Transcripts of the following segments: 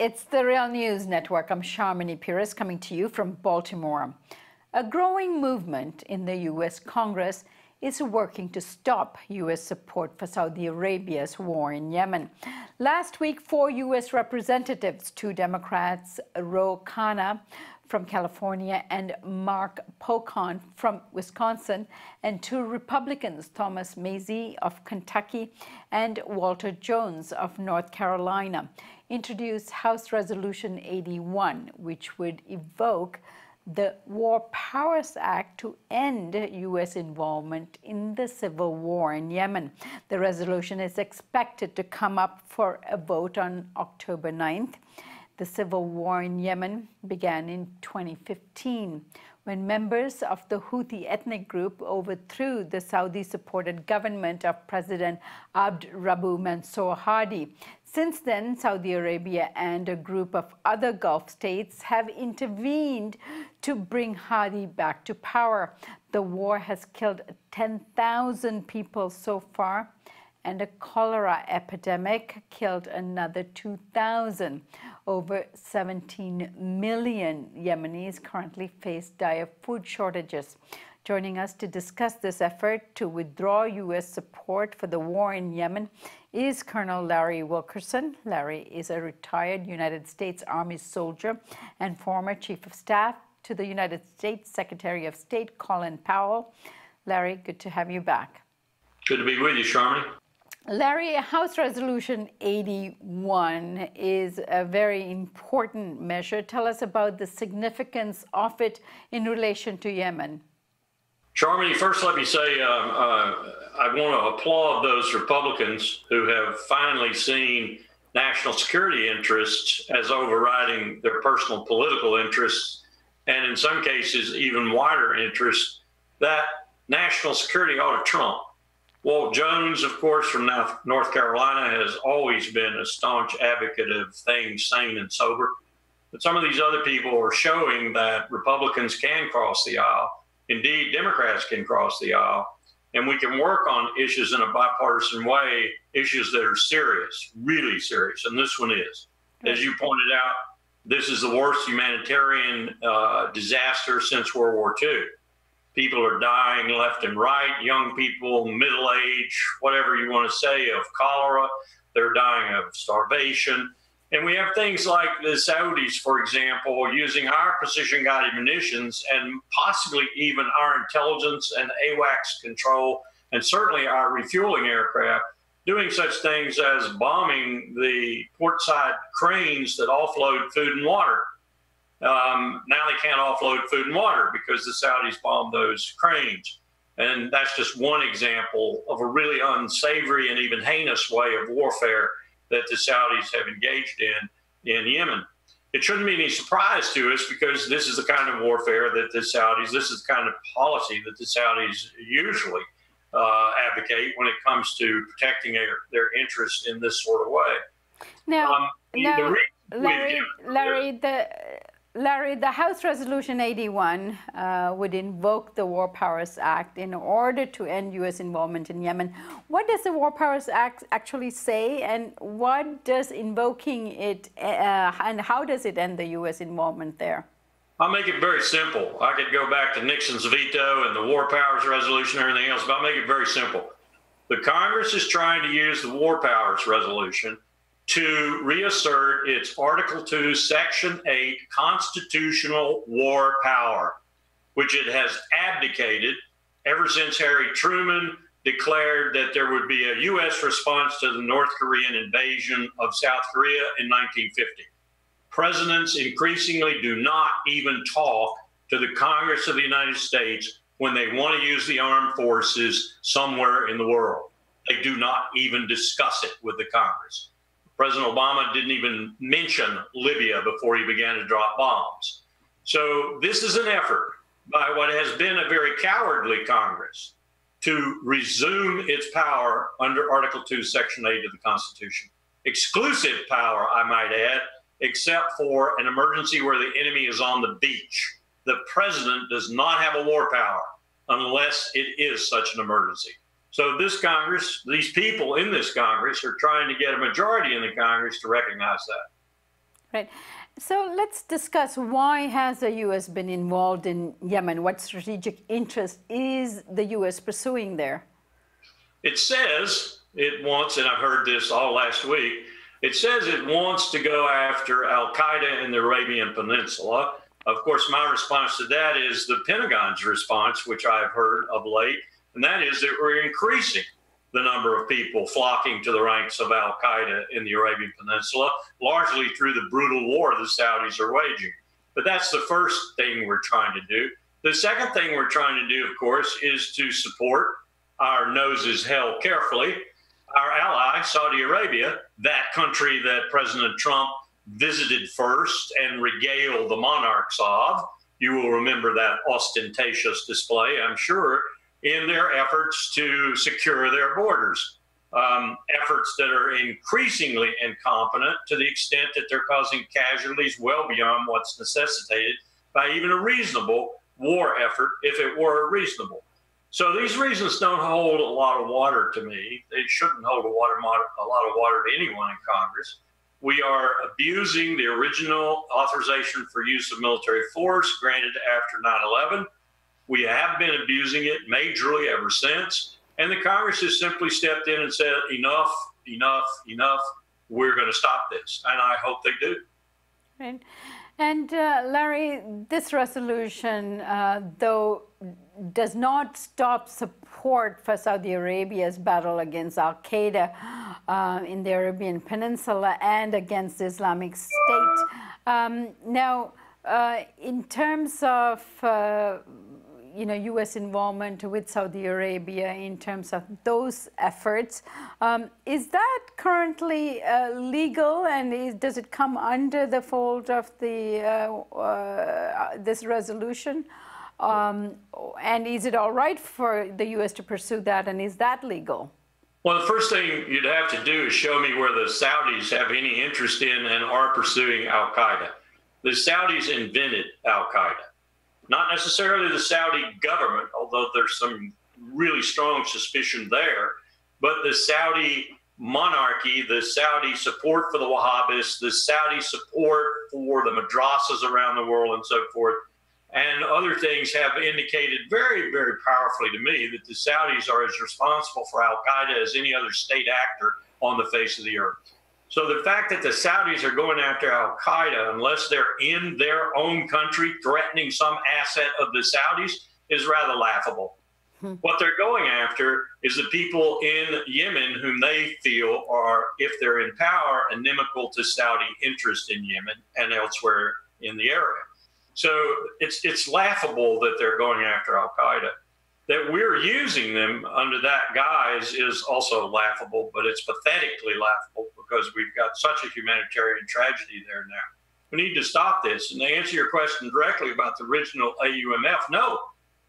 It's the Real News Network. I'm Sharmini Pires coming to you from Baltimore. A growing movement in the U.S. Congress is working to stop U.S. support for Saudi Arabia's war in Yemen. Last week, 4 U.S. representatives, 2 Democrats, Ro Khanna from California and Mark Pocan from Wisconsin, and 2 Republicans, Thomas Mazie of Kentucky and Walter Jones of North Carolina, introduced House Resolution 81, which would evoke the War Powers Act to end U.S. involvement in the civil war in Yemen. The resolution is expected to come up for a vote on October 9th. The civil war in Yemen began in 2015 when members of the Houthi ethnic group overthrew the Saudi-supported government of President Abd Rabbu Mansour Hadi. Since then, Saudi Arabia and a group of other Gulf states have intervened to bring Hadi back to power. The war has killed 10,000 people so far, and a cholera epidemic killed another 2,000. Over 17 million Yemenis currently face dire food shortages. Joining us to discuss this effort to withdraw U.S. support for the war in Yemen is Colonel Larry Wilkerson. Larry is a retired United States Army soldier and former Chief of Staff to the United States Secretary of State Colin Powell. Larry, good to have you back. Good to be with you, Sharmini. Larry, House Resolution 81 is a very important measure. Tell us about the significance of it in relation to Yemen. Sharmini, first let me say I want to applaud those Republicans who have finally seen national security interests as overriding their personal political interests, and in some cases even wider interests, that national security ought to trump. Walt Jones, of course, from North Carolina, has always been a staunch advocate of things sane and sober. But some of these other people are showing that Republicans can cross the aisle. Indeed, Democrats can cross the aisle. And we can work on issues in a bipartisan way, issues that are serious, really serious. And this one is. As you pointed out, this is the worst humanitarian disaster since World War II. People are dying left and right, young people, middle age, whatever you want to say, of cholera. They're dying of starvation. And we have things like the Saudis, for example, using our precision-guided munitions and possibly even our intelligence and AWACS control, and certainly our refueling aircraft, doing such things as bombing the portside cranes that offload food and water. Now they can't offload food and water because the Saudis bombed those cranes. And that's just one example of a really unsavory and even heinous way of warfare that the Saudis have engaged in Yemen. It shouldn't be any surprise to us because this is the kind of warfare that the Saudis, this is the kind of policy that the Saudis usually advocate when it comes to protecting their interests in this sort of way. Now, Larry, the House Resolution 81 would invoke the War Powers Act in order to end U.S. involvement in Yemen. What does the War Powers Act actually say, and what does invoking it, and how does it end the U.S. involvement there? I'll make it very simple. I could go back to Nixon's veto and the War Powers Resolution and everything else, but I'll make it very simple. The Congress is trying to use the War Powers Resolution to reassert its Article 2, Section 8 constitutional war power, which it has abdicated ever since Harry Truman declared that there would be a U.S. response to the North Korean invasion of South Korea in 1950. Presidents increasingly do not even talk to the Congress of the United States when they want to use the armed forces somewhere in the world. They do not even discuss it with the Congress. President Obama didn't even mention Libya before he began to drop bombs. So this is an effort by what has been a very cowardly Congress to resume its power under Article 2, Section 8 of the Constitution. Exclusive power, I might add, except for an emergency where the enemy is on the beach. The president does not have a war power unless it is such an emergency. So this Congress, these people in this Congress are trying to get a majority in the Congress to recognize that. Right. So let's discuss, why has the U.S. been involved in Yemen? What strategic interest is the U.S. pursuing there? It says it wants, and I've heard this all last week, it says it wants to go after al-Qaeda in the Arabian Peninsula. Of course, my response to that is the Pentagon's response, which I've heard of late, and that is that we're increasing the number of people flocking to the ranks of al-Qaeda in the Arabian Peninsula, largely through the brutal war the Saudis are waging. But that's the first thing we're trying to do. The second thing we're trying to do, of course, is to support, our noses held carefully, our ally, Saudi Arabia, that country that President Trump visited first and regaled the monarchs of. You will remember that ostentatious display, I'm sure, in their efforts to secure their borders. Efforts that are increasingly incompetent to the extent that they're causing casualties well beyond what's necessitated by even a reasonable war effort, if it were reasonable. So these reasons don't hold a lot of water to me. They shouldn't hold a lot of water to anyone in Congress. We are abusing the original authorization for use of military force granted after 9/11. We have been abusing it majorly ever since. And the Congress has simply stepped in and said, enough, enough, enough. We're going to stop this. And I hope they do. Right. And Larry, this resolution, though, does not stop support for Saudi Arabia's battle against al-Qaeda in the Arabian Peninsula and against the Islamic State. Now, in terms of U.S. involvement with Saudi Arabia in terms of those efforts, is that currently legal, and does it come under the fold of the this resolution? And is it all right for the U.S. to pursue that, and is that legal? Well, the first thing you'd have to do is show me where the Saudis have any interest in and are pursuing al-Qaeda. The Saudis invented al-Qaeda. Not necessarily the Saudi government, although there's some really strong suspicion there, but the Saudi monarchy, the Saudi support for the Wahhabists, the Saudi support for the madrasas around the world and so forth, and other things have indicated very, very powerfully to me that the Saudis are as responsible for al-Qaeda as any other state actor on the face of the earth. So the fact that the Saudis are going after al-Qaeda, unless they're in their own country threatening some asset of the Saudis, is rather laughable. What they're going after is the people in Yemen whom they feel are, if they're in power, inimical to Saudi interest in Yemen and elsewhere in the area. So it's laughable that they're going after al-Qaeda. That we're using them under that guise is also laughable, but it's pathetically laughable because we've got such a humanitarian tragedy there now. We need to stop this. And to answer your question directly about the original AUMF, no,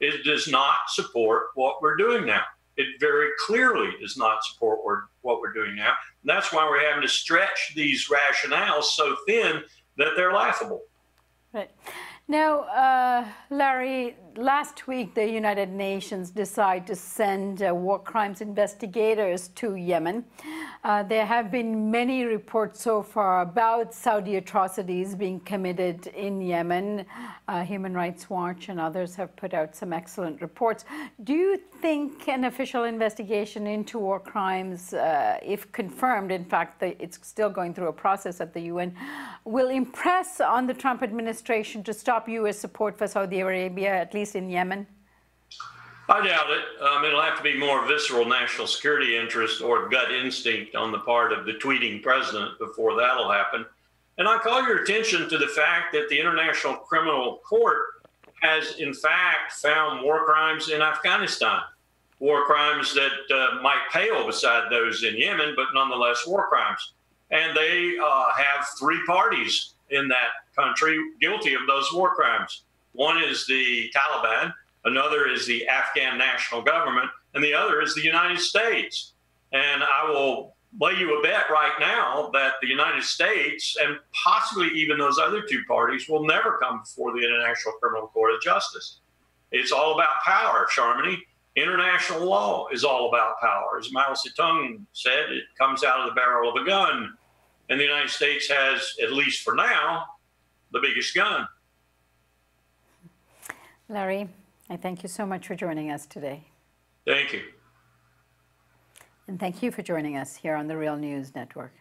it does not support what we're doing now. It very clearly does not support what we're doing now. And that's why we're having to stretch these rationales so thin that they're laughable. Right. Now, Larry, last week the United Nations decided to send war crimes investigators to Yemen. There have been many reports so far about Saudi atrocities being committed in Yemen. Human Rights Watch and others have put out some excellent reports. Do you think an official investigation into war crimes, if confirmed, in fact, it's still going through a process at the UN, will impress on the Trump administration to stop U.S. support for Saudi Arabia, at least in Yemen? I doubt it. It'll have to be more visceral national security interest or gut instinct on the part of the tweeting president before that'll happen. And I call your attention to the fact that the International Criminal Court has, in fact, found war crimes in Afghanistan, war crimes that might pale beside those in Yemen, but nonetheless war crimes. And they have three parties in that country guilty of those war crimes. One is the Taliban, another is the Afghan national government, and the other is the United States. And I will lay you a bet right now that the United States and possibly even those other two parties will never come before the International Criminal Court of Justice. It's all about power, Sharmini. International law is all about power. As Mao Zedong said, it comes out of the barrel of a gun. and the United States has, at least for now, the biggest gun. Larry, I thank you so much for joining us today. Thank you. And thank you for joining us here on the Real News Network.